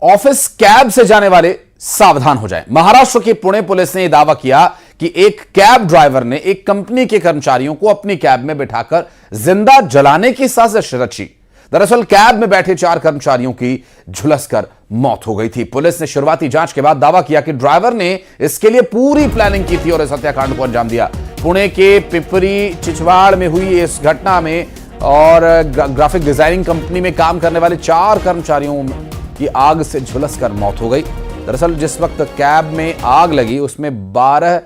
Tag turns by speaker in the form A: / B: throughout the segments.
A: Office cab से जाने वाले सावधान हो जाएं। महाराष्ट्र की पुणे पुलिस ने यह दावा किया कि एक कैब ड्राइवर ने एक कंपनी के कर्मचारियों को अपनी कैब में बिठाकर जिंदा जलाने की साजिश रची। दरअसल कैब में बैठे 4 कर्मचारियों की झुलसकर मौत हो गई थी। पुलिस ने शुरुआती जांच के बाद दावा किया कि ड्राइवर ने इसके लिए पूरी प्लानिंग की थी और इस हत्याकांड को अंजाम दिया। पुणे के पिपरी चिचवाड़ में हुई इस घटना में और ग्राफिक डिजाइनिंग कंपनी में काम करने वाले 4 कर्मचारियों की आग से झुलसकर मौत हो गई। दरअसल जिस वक्त कैब में आग लगी उसमें 12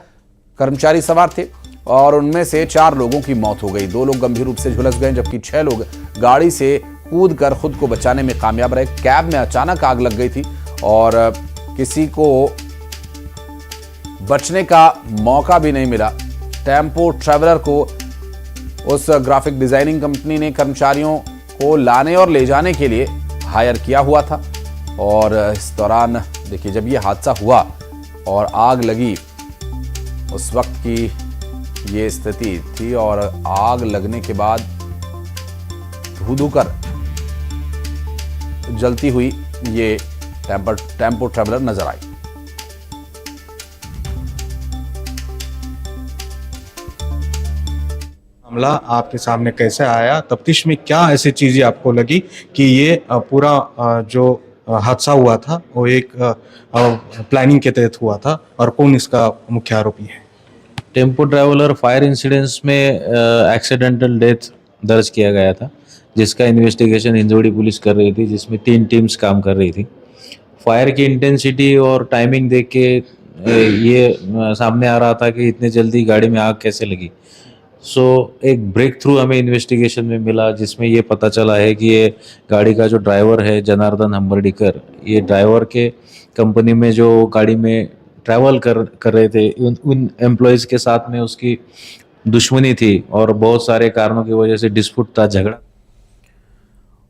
A: कर्मचारी सवार थे और उनमें से 4 लोगों की मौत हो गई। 2 लोग गंभीर रूप से झुलस गए जबकि 6 लोग गाड़ी से कूदकर खुद को बचाने में कामयाब रहे। कैब में अचानक आग लग गई थी और किसी को बचने का मौका भी नहीं मिला। टेम्पो ट्रैवलर को उस ग्राफिक डिजाइनिंग कंपनी ने कर्मचारियों को लाने और ले जाने के लिए हायर किया हुआ था और इस दौरान देखिए जब ये हादसा हुआ और आग लगी उस वक्त की ये स्थिति थी और आग लगने के बाद धू कर जलती हुई ये टेम्पो ट्रैवलर नजर आई।
B: मामला आपके सामने कैसे आया, तफ्तीश में क्या ऐसी चीजें आपको लगी कि ये पूरा जो हादसा हुआ था वो एक प्लानिंग के तहत हुआ था और कौन इसका मुख्य आरोपी है?
C: टेम्पो ट्रैवलर फायर इंसिडेंट्स में एक्सीडेंटल डेथ दर्ज किया गया था जिसका इन्वेस्टिगेशन हिंजोड़ी पुलिस कर रही थी, जिसमें 3 टीम्स काम कर रही थी। फायर की इंटेंसिटी और टाइमिंग देख के ये सामने आ रहा था कि इतने जल्दी गाड़ी में आग कैसे लगी। एक ब्रेक थ्रू हमें इन्वेस्टिगेशन में मिला जिसमें ये पता चला है कि ये गाड़ी का जो ड्राइवर है जनार्दन हंबर्डीकर, ये ड्राइवर के कंपनी में जो गाड़ी में ट्रैवल कर रहे थे उन एम्प्लॉयज़ के साथ में उसकी दुश्मनी थी और बहुत सारे कारणों की वजह से डिस्प्यूट था, झगड़ा।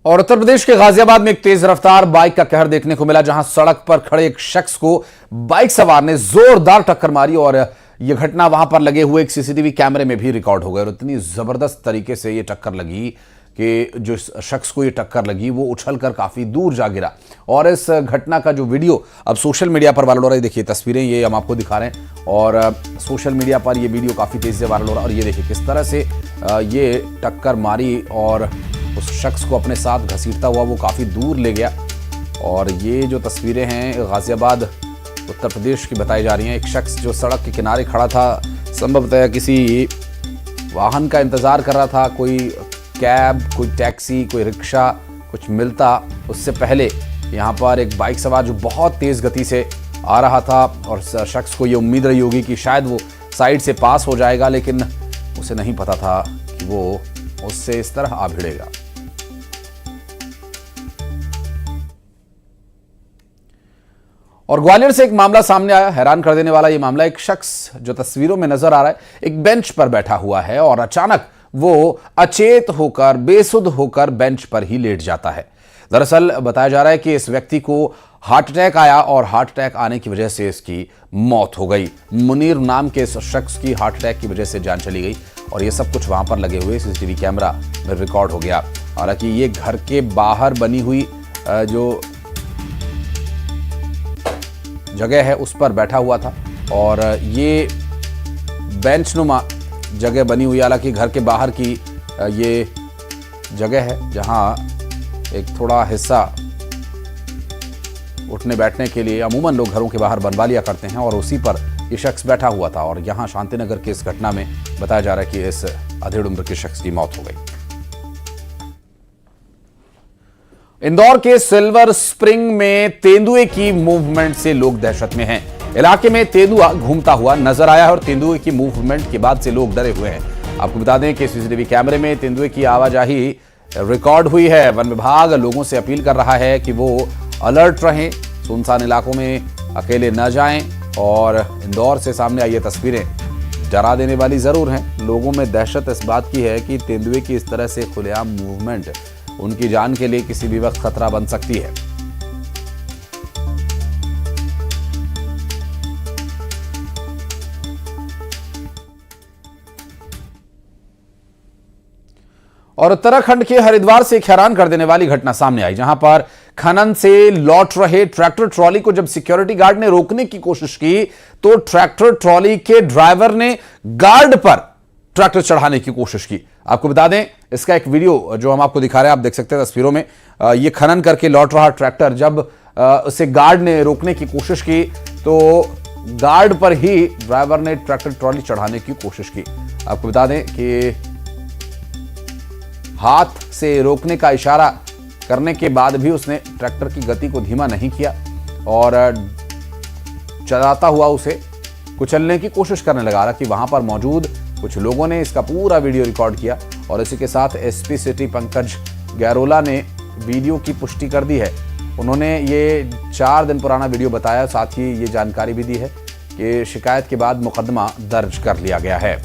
A: और उत्तर प्रदेश के गाजियाबाद में एक तेज रफ्तार बाइक का कहर देखने को मिला जहां सड़क पर खड़े एक शख्स को बाइक सवार ने जोरदार टक्कर मारी और यह घटना वहां पर लगे हुए एक सीसीटीवी कैमरे में भी रिकॉर्ड हो गई और इतनी जबरदस्त तरीके से यह टक्कर लगी कि जो शख्स को ये टक्कर लगी वो उछलकर काफी दूर जा गिरा। और इस घटना का जो वीडियो अब सोशल मीडिया पर वायरल हो रहा है, देखिए तस्वीरें ये हम आपको दिखा रहे हैं और सोशल मीडिया पर ये वीडियो काफी तेजी से वायरल हो रहा है और ये देखिए किस तरह से ये टक्कर मारी और उस शख्स को अपने साथ घसीटता हुआ वो काफी दूर ले गया। और ये जो तस्वीरें हैं गाजियाबाद उत्तर प्रदेश की बताई जा रही हैं। एक शख्स जो सड़क के किनारे खड़ा था, संभवतः किसी वाहन का इंतजार कर रहा था, कोई कैब, कोई टैक्सी, कोई रिक्शा कुछ मिलता उससे पहले यहाँ पर एक बाइक सवार जो बहुत तेज गति से आ रहा था और शख्स को ये उम्मीद रही होगी कि शायद वो साइड से पास हो जाएगा, लेकिन उसे नहीं पता था कि वो उससे इस तरह आ भिड़ेगा। और ग्वालियर से एक मामला सामने आया, हैरान कर देने वाला ये मामला। एक शख्स जो तस्वीरों में नजर आ रहा है एक बेंच पर बैठा हुआ है और अचानक वो अचेत होकर बेसुध होकर बेंच पर ही लेट जाता है। दरअसल बताया जा रहा है कि इस व्यक्ति को हार्ट अटैक आया और हार्ट अटैक आने की वजह से इसकी मौत हो गई। मुनीर नाम के इस शख्स की हार्ट अटैक की वजह से जान चली गई और ये सब कुछ वहां पर लगे हुए सीसीटीवी कैमरा में रिकॉर्ड हो गया। हालांकि ये घर के बाहर बनी हुई जो जगह है उस पर बैठा हुआ था और ये बेंच नुमा जगह बनी हुई, हालांकि घर के बाहर की ये जगह है जहां एक थोड़ा हिस्सा उठने बैठने के लिए अमूमन लोग घरों के बाहर बनवा लिया करते हैं और उसी पर ये शख्स बैठा हुआ था। और यहां शांतिनगर की इस घटना में बताया जा रहा है कि इस अधेड़ उम्र के शख्स की मौत हो गई। इंदौर के सिल्वर स्प्रिंग में तेंदुए की मूवमेंट से लोग दहशत में हैं। इलाके में तेंदुआ घूमता हुआ नजर आया है और तेंदुए की मूवमेंट के बाद से लोग डरे हुए हैं। आपको बता दें कि सीसीटीवी कैमरे में तेंदुए की आवाजाही रिकॉर्ड हुई है। वन विभाग लोगों से अपील कर रहा है कि वो अलर्ट रहें, सुनसान इलाकों में अकेले न जाएं और इंदौर से सामने आई ये तस्वीरें डरा देने वाली जरूर हैं। लोगों में दहशत इस बात की है कि तेंदुए की इस तरह से खुलेआम मूवमेंट उनकी जान के लिए किसी भी वक्त खतरा बन सकती है। और उत्तराखंड के हरिद्वार से एक हैरान कर देने वाली घटना सामने आई, जहां पर खनन से लौट रहे ट्रैक्टर ट्रॉली को जब सिक्योरिटी गार्ड ने रोकने की कोशिश की तो ट्रैक्टर ट्रॉली के ड्राइवर ने गार्ड पर ट्रैक्टर चढ़ाने की कोशिश की। आपको बता दें, इसका एक वीडियो जो हम आपको दिखा रहे हैं, आप देख सकते हैं तस्वीरों में। ये खनन करके लौट रहा ट्रैक्टर जब उसे गार्ड ने रोकने की कोशिश की तो गार्ड पर ही ड्राइवर ने ट्रैक्टर ट्रॉली चढ़ाने की कोशिश की। आपको बता दें कि हाथ से रोकने का इशारा करने के बाद भी उसने ट्रैक्टर की गति को धीमा नहीं किया और चलाता हुआ उसे कुचलने की कोशिश करने लगा। हालांकि वहां पर मौजूद कुछ लोगों ने इसका पूरा वीडियो रिकॉर्ड किया और इसी के साथ एसपी सिटी पंकज गैरोला ने वीडियो की पुष्टि कर दी है। उन्होंने ये 4 दिन पुराना वीडियो बताया, साथ ही ये जानकारी भी दी है कि शिकायत के बाद मुकदमा दर्ज कर लिया गया है।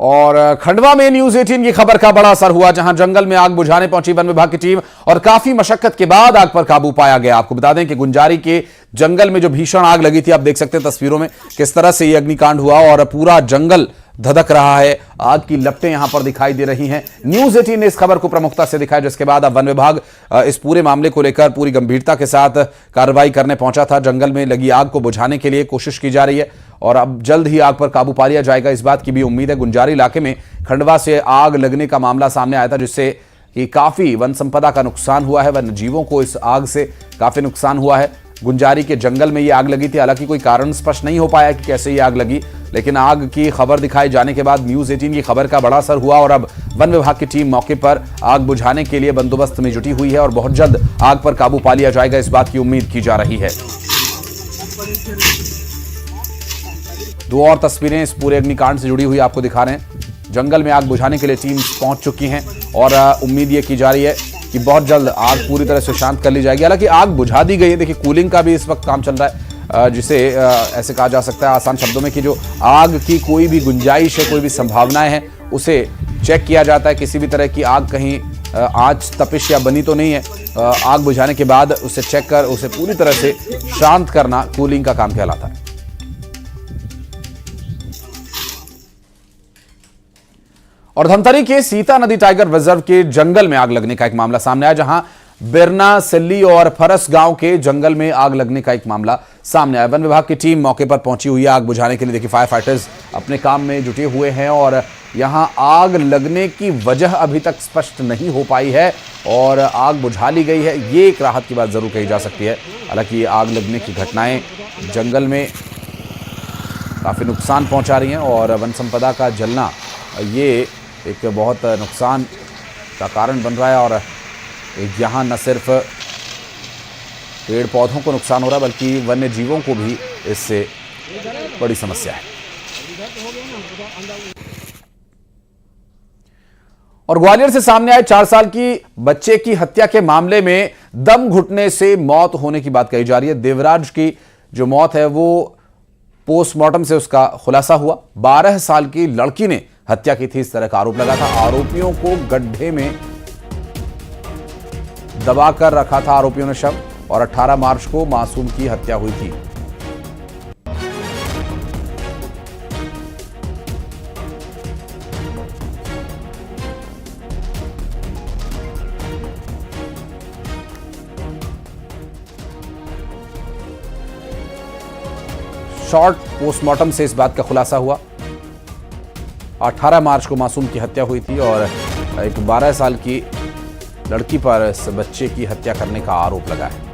A: और खंडवा में न्यूज 18 की खबर का बड़ा असर हुआ, जहां जंगल में आग बुझाने पहुंची वन विभाग की टीम और काफी मशक्कत के बाद आग पर काबू पाया गया। आपको बता दें कि गुंजारी के जंगल में जो भीषण आग लगी थी, आप देख सकते हैं तस्वीरों में किस तरह से यह अग्निकांड हुआ और पूरा जंगल धधक रहा है। आग की लपटें यहां पर दिखाई दे रही हैं। न्यूज 18 ने इस खबर को प्रमुखता से दिखाया, जिसके बाद अब वन विभाग इस पूरे मामले को लेकर पूरी गंभीरता के साथ कार्रवाई करने पहुंचा था। जंगल में लगी आग को बुझाने के लिए कोशिश की जा रही है और अब जल्द ही आग पर काबू पा लिया जाएगा, इस बात की भी उम्मीद है। गुंजारी इलाके में खंडवा से आग लगने का मामला सामने आया था, जिससे कि काफी वन संपदा का नुकसान हुआ है, वन्य जीवों को इस आग से काफी नुकसान हुआ है। गुंजारी के जंगल में ये आग लगी थी। हालांकि कोई कारण स्पष्ट नहीं हो पाया कि कैसे ये आग लगी, लेकिन आग की खबर दिखाए जाने के बाद न्यूज 18 की खबर का बड़ा असर हुआ और अब वन विभाग की टीम मौके पर आग बुझाने के लिए बंदोबस्त में जुटी हुई है और बहुत जल्द आग पर काबू पा लिया जाएगा, इस बात की उम्मीद की जा रही है। 2 और तस्वीरें इस पूरे अग्निकांड से जुड़ी हुई आपको दिखा रहे हैं। जंगल में आग बुझाने के लिए टीम पहुंच चुकी हैं और उम्मीद ये की जा रही है कि बहुत जल्द आग पूरी तरह से शांत कर ली जाएगी। हालांकि आग बुझा दी गई है। देखिए, कूलिंग का भी इस वक्त काम चल रहा है, जिसे ऐसे कहा जा सकता है आसान शब्दों में कि जो आग की कोई भी गुंजाइश है, कोई भी संभावनाएं हैं, उसे चेक किया जाता है। किसी भी तरह की आग कहीं आंच तपिश या बनी तो नहीं है। आग बुझाने के बाद उसे चेक कर उसे पूरी तरह से शांत करना कूलिंग का काम कहलाता है। और धमतरी के सीता नदी टाइगर रिजर्व के जंगल में आग लगने का एक मामला सामने आया, जहां बिरना, सिल्ली और फरस गांव के जंगल में आग लगने का एक मामला सामने आया। वन विभाग की टीम मौके पर पहुंची हुई है आग बुझाने के लिए। देखिए, फायर फाइटर्स अपने काम में जुटे हुए हैं और यहां आग लगने की वजह अभी तक स्पष्ट नहीं हो पाई है और आग बुझा ली गई है, ये एक राहत की बात जरूर कही जा सकती है। हालांकि आग लगने की घटनाएं जंगल में काफी नुकसान पहुंचा रही हैं और वन संपदा का जलना ये एक बहुत नुकसान का कारण बन रहा है और यहाँ न सिर्फ पेड़ पौधों को नुकसान हो रहा है बल्कि वन्य जीवों को भी इससे बड़ी समस्या है। और ग्वालियर से सामने आए 4 साल की बच्चे की हत्या के मामले में दम घुटने से मौत होने की बात कही जा रही है। देवराज की जो मौत है वो पोस्टमार्टम से उसका खुलासा हुआ। 12 साल की लड़की ने हत्या की थी, इस तरह का आरोप लगा था। आरोपियों को गड्ढे में दबाकर रखा था आरोपियों ने शव और 18 मार्च को मासूम की हत्या हुई थी। शॉर्ट पोस्टमार्टम से इस बात का खुलासा हुआ। 18 मार्च को मासूम की हत्या हुई थी और एक 12 साल की लड़की पर इस बच्चे की हत्या करने का आरोप लगा है।